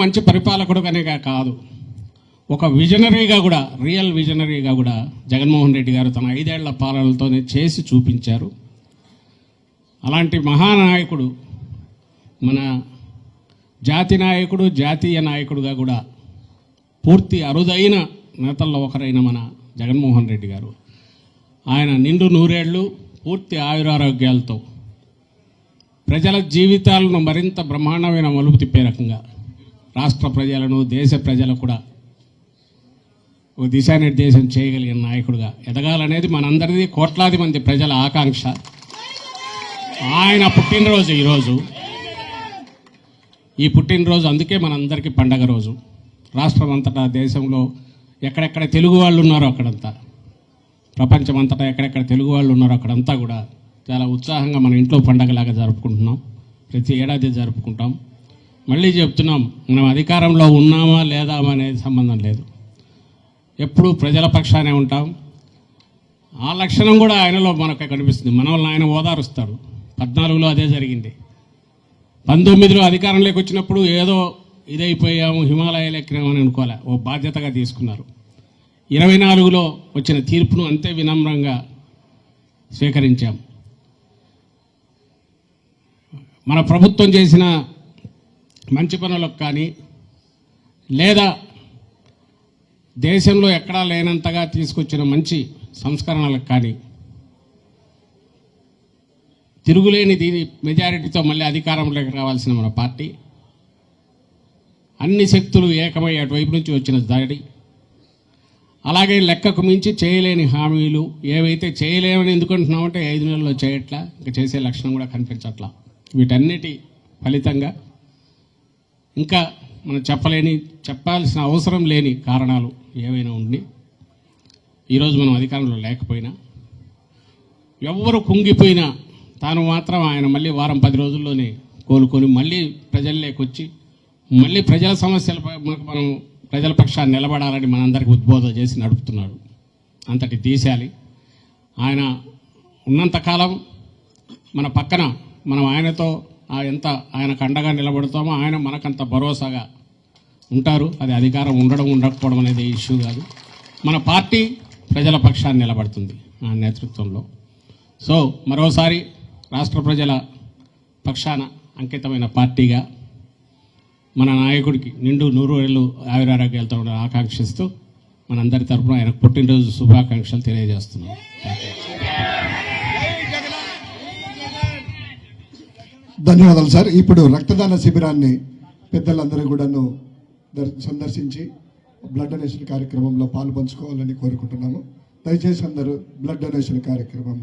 మంచి పరిపాలకుడుగానే కాదు, ఒక విజనరీగా కూడా, రియల్ విజనరీగా కూడా జగన్మోహన్ రెడ్డి గారు తన 5 ఏళ్ల పాలనలతోనే చేసి చూపించారు. అలాంటి మహానాయకుడు, మన జాతి నాయకుడు, జాతీయ నాయకుడుగా కూడా పూర్తి అరుదైన నేతల్లో ఒకరైన మన జగన్మోహన్ రెడ్డి గారు, ఆయన నిండు 100 ఏళ్ళు పూర్తి ఆయురారోగ్యాలతో ప్రజల జీవితాలను మరింత బ్రహ్మాండమైన మలుపు తిప్పే రకంగా రాష్ట్ర ప్రజలను, దేశ ప్రజలకు కూడా ఒక దిశానిర్దేశం చేయగలిగిన నాయకుడిగా ఎదగాలనేది మనందరిది, కోట్లాది మంది ప్రజల ఆకాంక్ష. ఆయన పుట్టినరోజు ఈరోజు. ఈ పుట్టినరోజు అందుకే మనందరికీ పండగ రోజు. రాష్ట్రం అంతటా, దేశంలో ఎక్కడెక్కడ తెలుగు వాళ్ళు ఉన్నారో అక్కడంతా, ప్రపంచం అంతటా ఎక్కడెక్కడ తెలుగు వాళ్ళు ఉన్నారో అక్కడంతా కూడా చాలా ఉత్సాహంగా మన ఇంట్లో పండగలాగా జరుపుకుంటున్నాం. ప్రతి ఏడాది జరుపుకుంటాం. మళ్ళీ చెప్తున్నాం, మనం అధికారంలో ఉన్నామా లేదా అనేది సంబంధం లేదు, ఎప్పుడూ ప్రజల పక్షానే ఉంటాం. ఆ లక్షణం కూడా ఆయనలో మనకు కనిపిస్తుంది. మనల్ని ఆయన ఓదారుస్తాడు. 14లో అదే జరిగింది. 19లో అధికారంలోకి వచ్చినప్పుడు ఏదో ఇదైపోయాము, హిమాలయాలు ఎక్కినామని అనుకోలే, ఓ బాధ్యతగా తీసుకున్నారు. 24లో వచ్చిన తీర్పును అంతే వినమ్రంగా స్వీకరించాం. మన ప్రభుత్వం చేసిన మంచి పనులకు కానీ, లేదా దేశంలో ఎక్కడా లేనంతగా తీసుకొచ్చిన మంచి సంస్కరణలకు కానీ, తిరుగులేని దీని మెజారిటీతో మళ్ళీ అధికారంలోకి రావాల్సిన మన పార్టీ, అన్ని శక్తులు ఏకమై అటువైపు నుంచి వచ్చిన దాడి, అలాగే లెక్కకు మించి చేయలేని హామీలు, ఏవైతే చేయలేమని ఎందుకంటున్నామంటే 5 నెలల్లో చేయట్లా, ఇంకా చేసే లక్షణం కూడా కనిపించట్లా. వీటన్నిటి ఫలితంగా ఇంకా మనం చెప్పాల్సిన అవసరం లేని కారణాలు ఏవైనా ఉండి ఈరోజు మనం అధికారంలో లేకపోయినా, ఎవ్వరు కుంగిపోయినా తాను మాత్రం ఆయన మళ్ళీ వారం 10 రోజుల్లోనే కోలుకొని మళ్ళీ ప్రజల్లోకి వచ్చి మళ్ళీ ప్రజల సమస్యలపై మనం ప్రజల పక్షాన్ని నిలబడాలని మనందరికీ ఉద్బోధన చేసి నడుపుతున్నాడు. అంతటి దీశాలి ఆయన. ఉన్నంతకాలం మన పక్కన మనం ఆయనతో ఎంత ఆయనకు అండగా నిలబడతామో ఆయన మనకంత భరోసాగా ఉంటారు. అది అధికారం ఉండడం ఉండకపోవడం అనేది ఇష్యూ కాదు. మన పార్టీ ప్రజల పక్షాన్ని నిలబడుతుంది ఆ నేతృత్వంలో. సో మరోసారి రాష్ట్ర ప్రజల పక్షాన అంకితమైన పార్టీగా మన నాయకుడికి నిండు 100 ఏళ్ళు ఆయురారోగ్యాలతో ఆకాంక్షిస్తూ మనందరి తరఫున ఆయనకు పుట్టినరోజు శుభాకాంక్షలు తెలియజేస్తున్నాం. ధన్యవాదాలు సార్. ఇప్పుడు రక్తదాన శిబిరాన్ని పెద్దలందరూ కూడాను సందర్శించి బ్లడ్ డొనేషన్ కార్యక్రమంలో పాలు పంచుకోవాలని కోరుకుంటున్నాము. దయచేసి అందరూ బ్లడ్ డొనేషన్ కార్యక్రమం